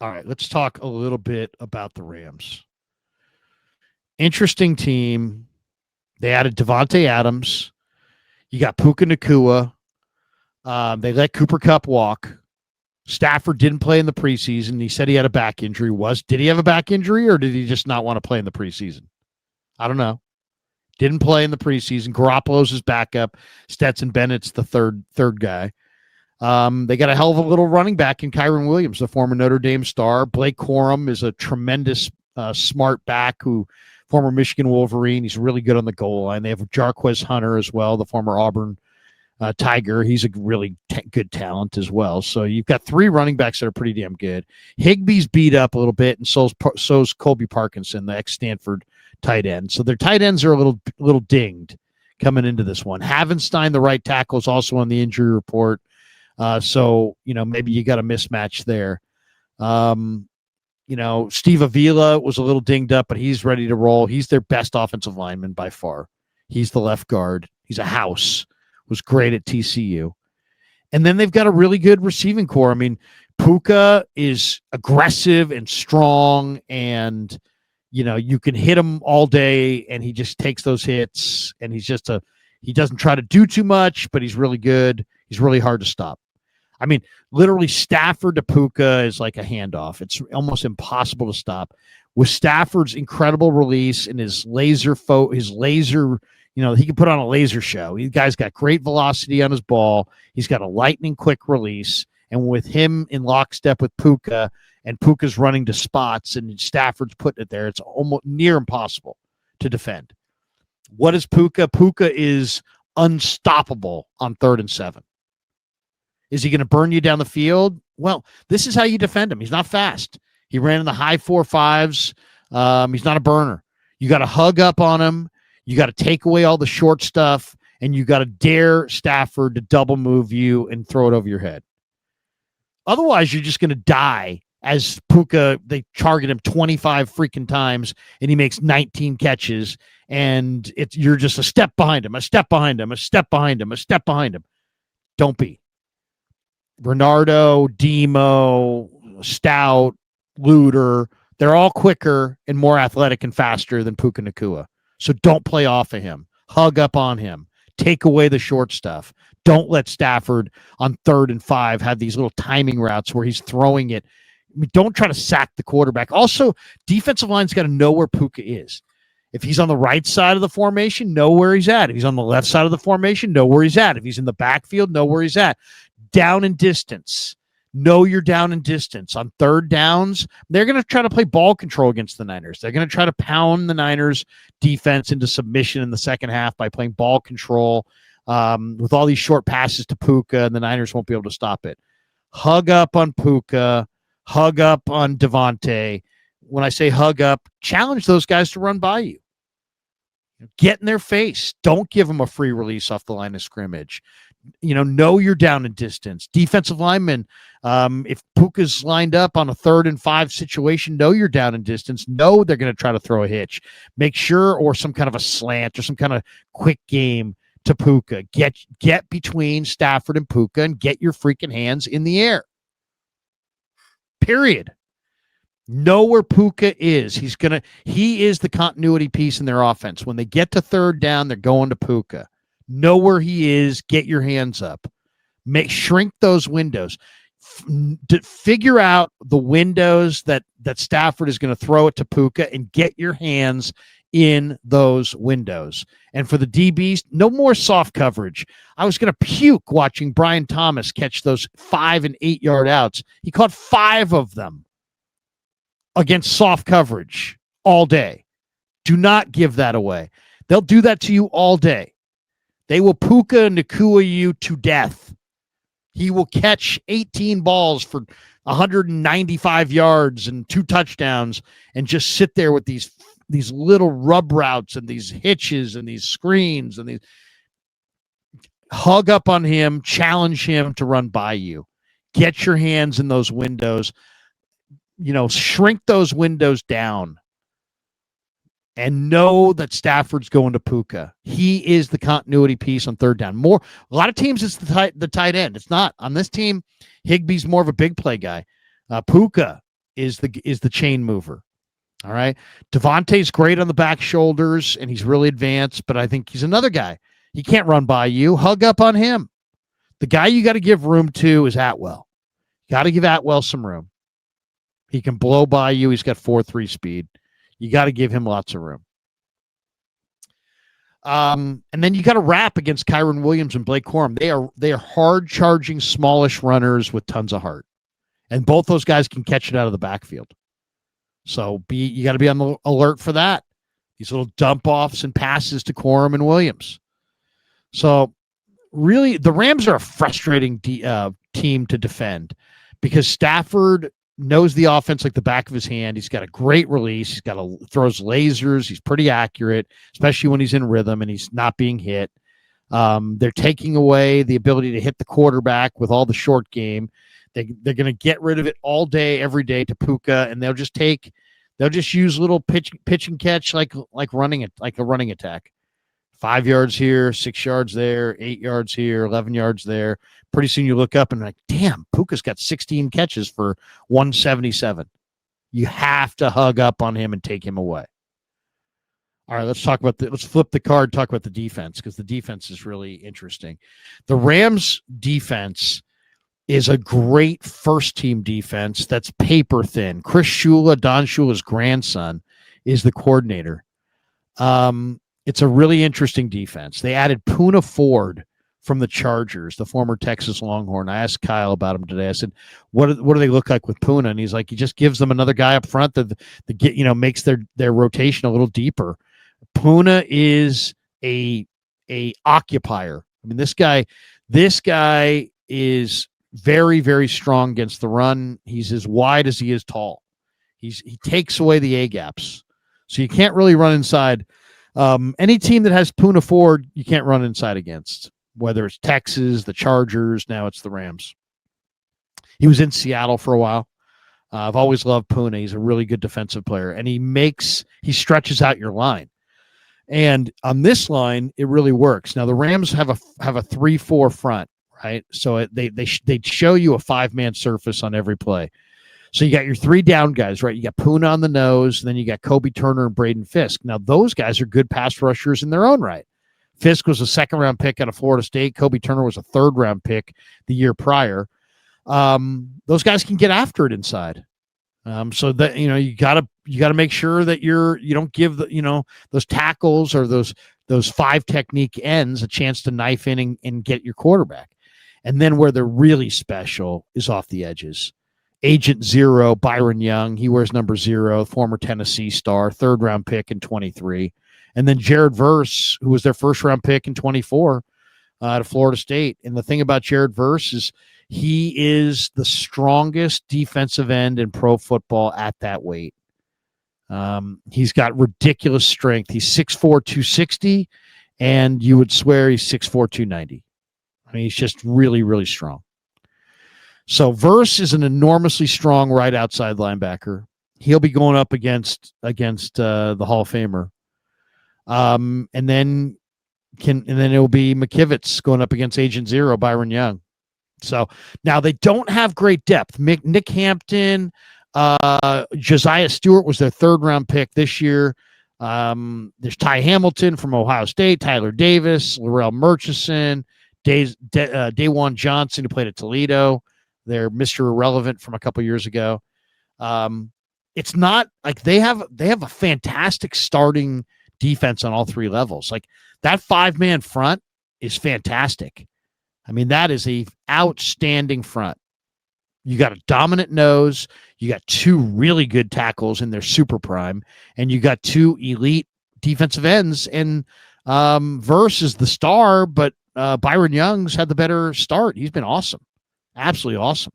All right, let's talk a little bit about the Rams. Interesting team. They added Devontae Adams. You got Puka Nakua. They let Cooper Kupp walk. Stafford didn't play in the preseason. He said he had a back injury. Did he have a back injury, or did he just not want to play in the preseason? I don't know. Didn't play in the preseason. Garoppolo's his backup. Stetson Bennett's the third guy. They got a hell of a little running back in Kyren Williams, the former Notre Dame star. Blake Corum is a tremendous, smart back who former Michigan Wolverine. He's really good on the goal line. They have Jarquez Hunter as well, the former Auburn Tiger. He's a really good talent as well. So you've got three running backs that are pretty damn good. Higbee's beat up a little bit, and so's Colby Parkinson, the ex-Stanford tight end. So their tight ends are a little dinged coming into this one. Havenstein, the right tackle, is also on the injury report. So, maybe you got a mismatch there. Steve Avila was a little dinged up, but he's ready to roll. He's their best offensive lineman by far. He's the left guard. He's a house. Was great at TCU. And then they've got a really good receiving core. I mean, Puka is aggressive and strong, and, you can hit him all day, and he just takes those hits, and he doesn't try to do too much, but he's really good. He's really hard to stop. I mean, literally Stafford to Puka is like a handoff. It's almost impossible to stop. With Stafford's incredible release and his laser, he can put on a laser show. The guy's got great velocity on his ball. He's got a lightning quick release. And with him in lockstep with Puka, and Puka's running to spots and Stafford's putting it there, it's almost near impossible to defend. What is Puka? Puka is unstoppable on 3rd and 7. Is he going to burn you down the field? Well, this is how you defend him. He's not fast. He ran in the high 4.5s. He's not a burner. You got to hug up on him. You got to take away all the short stuff, and you got to dare Stafford to double move you and throw it over your head. Otherwise, you're just going to die as Puka. They target him 25 freaking times, and he makes 19 catches, and you're just a step behind him, a step behind him, a step behind him, a step behind him. Don't be. Bernardo, Demo, Stout, Luter, they're all quicker and more athletic and faster than Puka Nakua. So don't play off of him. Hug up on him. Take away the short stuff. Don't let Stafford on 3rd and 5 have these little timing routes where he's throwing it. I mean, don't try to sack the quarterback. Also, defensive line's got to know where Puka is. If he's on the right side of the formation, know where he's at. If he's on the left side of the formation, know where he's at. If he's in the backfield, know where he's at. Down and distance. Know you're down in distance. On 3rd downs, they're going to try to play ball control against the Niners. They're going to try to pound the Niners defense into submission in the second half by playing ball control with all these short passes to Puka, and the Niners won't be able to stop it. Hug up on Puka. Hug up on Devontae. When I say hug up, challenge those guys to run by you. Get in their face. Don't give them a free release off the line of scrimmage. Know you're down in distance. Defensive linemen, if Puka's lined up on a 3rd and 5 situation, know you're down in distance. Know they're going to try to throw a hitch. Make sure, or some kind of a slant or some kind of quick game to Puka. Get between Stafford and Puka and get your freaking hands in the air. Period. Know where Puka is. He is the continuity piece in their offense. When they get to 3rd down, they're going to Puka. Know where he is. Get your hands up. Shrink those windows. Figure out the windows that Stafford is going to throw it to Puka, and get your hands in those windows. And for the DBs, no more soft coverage. I was going to puke watching Brian Thomas catch those 5 and 8 yard outs. He caught 5 of them against soft coverage all day. Do not give that away. They'll do that to you all day. They will Puka Nakua you to death. He will catch 18 balls for 195 yards and 2 touchdowns and just sit there with these little rub routes and these hitches and these screens and these. Hug up on him, challenge him to run by you. Get your hands in those windows. Shrink those windows down. And know that Stafford's going to Puka. He is the continuity piece on 3rd down. A lot of teams, it's the tight end. It's not. On this team, Higbee's more of a big play guy. Puka is the chain mover. All right. Devontae's great on the back shoulders, and he's really advanced, but I think he's another guy. He can't run by you. Hug up on him. The guy you got to give room to is Atwell. Got to give Atwell some room. He can blow by you. He's got 4.3 speed. You got to give him lots of room. And then you got to wrap against Kyron Williams and Blake Corum. They are hard charging, smallish runners with tons of heart, and both those guys can catch it out of the backfield. So you got to be on the alert for that. These little dump offs and passes to Corum and Williams. So really, the Rams are a frustrating team to defend because Stafford knows the offense like the back of his hand. He's got a great release. He's throws lasers. He's pretty accurate, especially when he's in rhythm and he's not being hit. They're taking away the ability to hit the quarterback with all the short game. They're going to get rid of it all day, every day to Puka, and they'll just use little pitch and catch like running it, like a running attack. 5 yards here, 6 yards there, 8 yards here, 11 yards there. Pretty soon you look up and like, damn, Puka's got 16 catches for 177. You have to hug up on him and take him away. All right, let's flip the card, talk about the defense, because the defense is really interesting. The Rams defense is a great first-team defense that's paper thin. Chris Shula, Don Shula's grandson, is the coordinator. It's a really interesting defense. They added Poona Ford from the Chargers, the former Texas Longhorn. I asked Kyle about him today. I said, what do they look like with Poona? And he's like, he just gives them another guy up front that makes their rotation a little deeper. Poona is a occupier. I mean, this guy is very, very strong against the run. He's as wide as he is tall. He takes away the A gaps. So you can't really run inside. Any team that has Poona Ford, you can't run inside against, whether it's Texas, the Chargers, now it's the Rams. He was in Seattle for a while. I've always loved Poona. He's a really good defensive player, and he stretches out your line. And on this line, it really works. Now the Rams have a 3-4 front, right? So they show you a 5-man surface on every play. So you got your 3 down guys, right? You got Poona on the nose, and then you got Kobe Turner and Braden Fisk. Now those guys are good pass rushers in their own right. Fisk was a 2nd-round pick out of Florida State. Kobe Turner was a 3rd-round pick the year prior. Those guys can get after it inside. So that you gotta make sure that you don't give those tackles or those 5 technique ends a chance to knife in and get your quarterback. And then where they're really special is off the edges. Agent Zero, Byron Young, he wears number 0, former Tennessee star, 3rd-round pick in 23. And then Jared Verse, who was their 1st-round pick in 24 out of Florida State. And the thing about Jared Verse is he is the strongest defensive end in pro football at that weight. He's got ridiculous strength. He's 6'4", 260, and you would swear he's 6'4", 290. I mean, he's just really, really strong. So Verse is an enormously strong right outside linebacker. He'll be going up against the Hall of Famer. And then it'll be McKivitz going up against Agent Zero, Byron Young. So now they don't have great depth. Nick Hampton, Josiah Stewart was their 3rd-round pick this year. There's Ty Hamilton from Ohio State, Tyler Davis, Laurel Murchison, Dawan Johnson, who played at Toledo. They're Mr. Irrelevant from a couple years ago. It's not like they have a fantastic starting defense on all 3 levels. Like that 5-man front is fantastic. I mean, that is a outstanding front. You got a dominant nose. You got 2 really good tackles in their super prime, and you got 2 elite defensive ends. And Verse is the star, but Byron Young's had the better start. He's been awesome, absolutely awesome.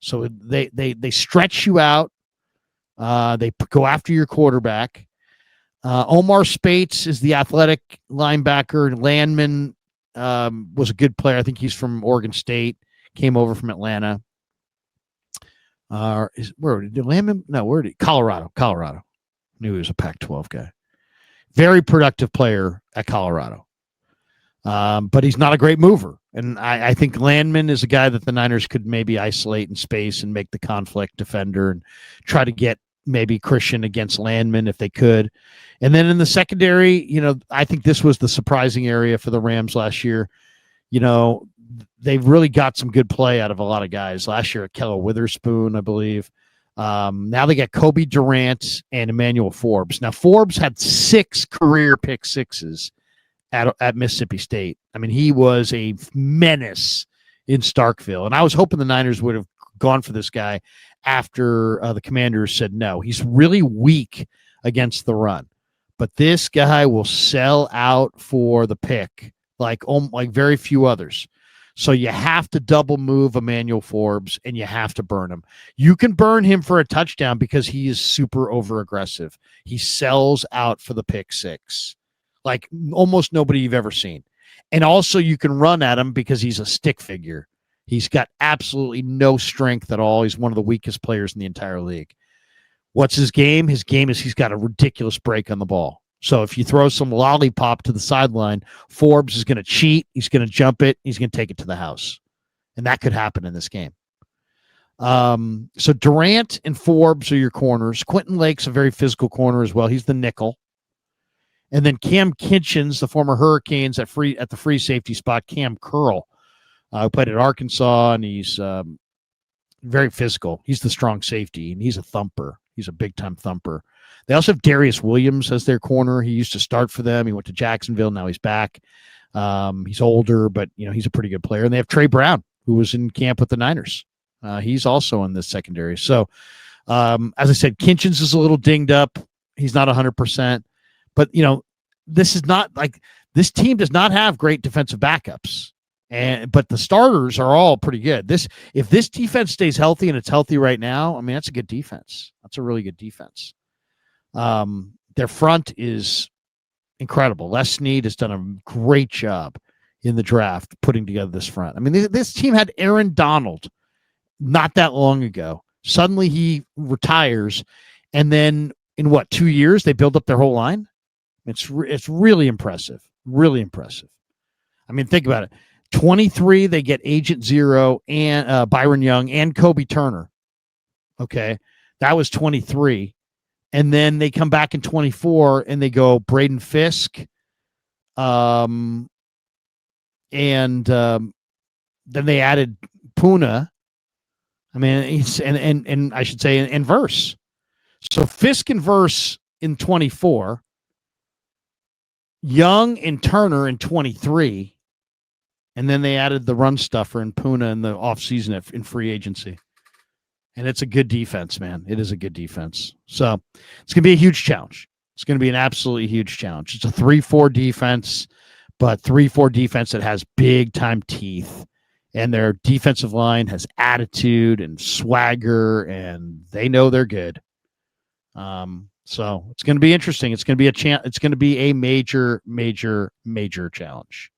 So they stretch you out. They go after your quarterback. Omar Spates is the athletic linebacker. Landman was a good player. I think he's from Oregon State, came over from Atlanta. Colorado. Knew he was a Pac-12 guy. Very productive player at Colorado. But he's not a great mover. And I think Landman is a guy that the Niners could maybe isolate in space and make the conflict defender and try to get maybe Christian against Landman if they could. And then in the secondary, I think this was the surprising area for the Rams last year. They've really got some good play out of a lot of guys. Last year, Keller Witherspoon, I believe. Now they got Kobe Durant and Emmanuel Forbes. Now, Forbes had 6 career pick sixes at Mississippi State. I mean, he was a menace in Starkville. And I was hoping the Niners would have gone for this guy after the Commanders said no. He's really weak against the run. But this guy will sell out for the pick like very few others. So you have to double move Emmanuel Forbes and you have to burn him. You can burn him for a touchdown because he is super over aggressive. He sells out for the pick six like almost nobody you've ever seen. And also you can run at him because he's a stick figure. He's got absolutely no strength at all. He's one of the weakest players in the entire league. What's his game? His game is he's got a ridiculous break on the ball. So if you throw some lollipop to the sideline, Forbes is going to cheat. He's going to jump it. He's going to take it to the house. And that could happen in this game. So Durant and Forbes are your corners. Quentin Lake's a very physical corner as well. He's the nickel. And then Cam Kitchens, the former Hurricanes at the free safety spot, Cam Curl, who played at Arkansas, and he's very physical. He's the strong safety, and he's a thumper. He's a big-time thumper. They also have Darius Williams as their corner. He used to start for them. He went to Jacksonville. Now he's back. He's older, but he's a pretty good player. And they have Trey Brown, who was in camp with the Niners. He's also in this secondary. So, as I said, Kitchens is a little dinged up. He's not 100%. But, this is not like this team does not have great defensive backups. But the starters are all pretty good. If this defense stays healthy, and it's healthy right now, I mean, that's a good defense. That's a really good defense. Their front is incredible. Les Snead has done a great job in the draft putting together this front. I mean, this team had Aaron Donald not that long ago. Suddenly he retires, and then in 2 years they build up their whole line? It's really impressive. Really impressive. I mean, think about it. 23, they get Agent Zero and Byron Young and Kobe Turner. Okay, that was 23. And then they come back in 24 and they go Braden Fisk. And then they added Puna. I mean, and I should say in Verse. So Fisk and Verse in 24. Young and Turner in 23. And then they added the run stuffer and Puna in the offseason in free agency. And it's a good defense, man. It is a good defense. So it's going to be a huge challenge. It's going to be an absolutely huge challenge. It's a 3-4 defense, but 3-4 defense that has big-time teeth. And their defensive line has attitude and swagger, and they know they're good. So it's going to be interesting. It's going to be it's going to be a major, major, major challenge.